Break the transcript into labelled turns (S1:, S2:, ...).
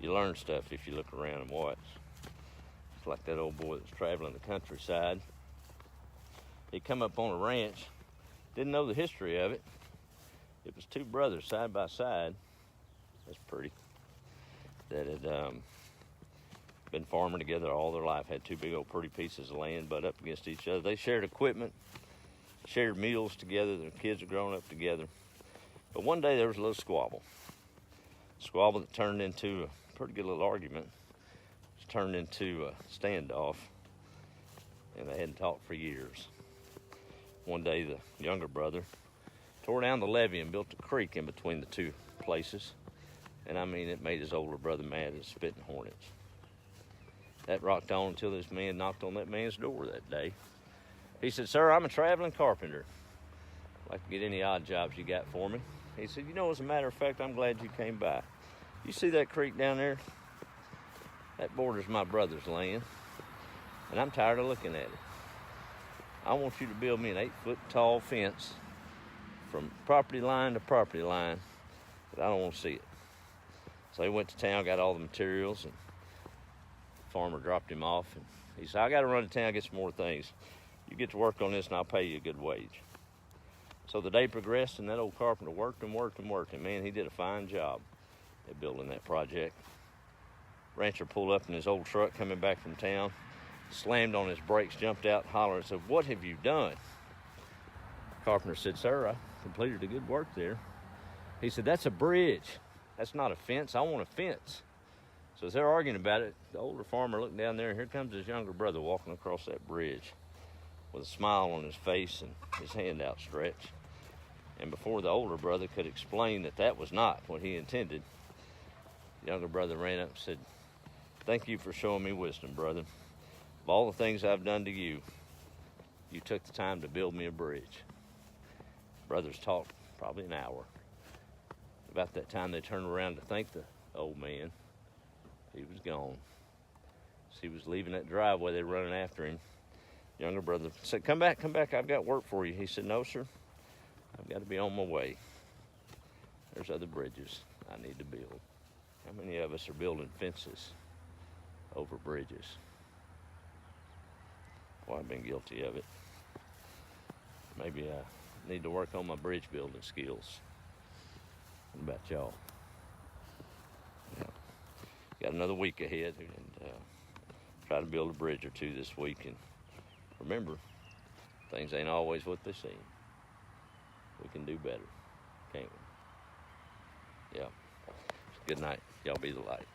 S1: You learn stuff if you look around and watch. It's like that old boy that was traveling the countryside. He come up on a ranch, didn't know the history of it. It was two brothers side by side. That's pretty. That had been farming together all their life, had two big old pretty pieces of land butt up against each other. They shared equipment, shared meals together. Their kids were growing up together. But one day there was a little squabble. Squabble that turned into a pretty good little argument. It turned into a standoff, and they hadn't talked for years. One day the younger brother tore down the levee and built a creek in between the two places. And I mean, it made his older brother mad as spitting hornets. That rocked on until this man knocked on that man's door that day. He said, "Sir, I'm a traveling carpenter. I'd like to get any odd jobs you got for me." He said, "You know, as a matter of fact, I'm glad you came by. You see that creek down there? That borders my brother's land, and I'm tired of looking at it. I want you to build me an 8-foot tall fence from property line to property line, but I don't want to see it." So he went to town, got all the materials, and the farmer dropped him off. And he said, "I got to run to town, get some more things. You get to work on this, and I'll pay you a good wage." So the day progressed, and that old carpenter worked and worked and worked. And, man, he did a fine job at building that project. Rancher pulled up in his old truck coming back from town, slammed on his brakes, jumped out, and hollered and said, "What have you done?" Carpenter said, "Sir, I completed a good work there." He said, "That's a bridge. That's not a fence. I want a fence." So as they're arguing about it, the older farmer looked down there, and here comes his younger brother walking across that bridge with a smile on his face and his hand outstretched. And before the older brother could explain that that was not what he intended, the younger brother ran up and said, "Thank you for showing me wisdom, brother. Of all the things I've done to you, you took the time to build me a bridge." Brothers talked probably an hour. About that time, they turned around to thank the old man. He was gone. As he was leaving that driveway, they were running after him. Younger brother said, come back, I've got work for you." He said, "No, sir, I've got to be on my way. There's other bridges I need to build." How many of us are building fences over bridges? Well, I've been guilty of it. Maybe I need to work on my bridge building skills. What about y'all? Yeah. Got another week ahead, and try to build a bridge or two this week. And remember, things ain't always what they seem. We can do better, can't we? Yeah. Good night. Y'all be the light.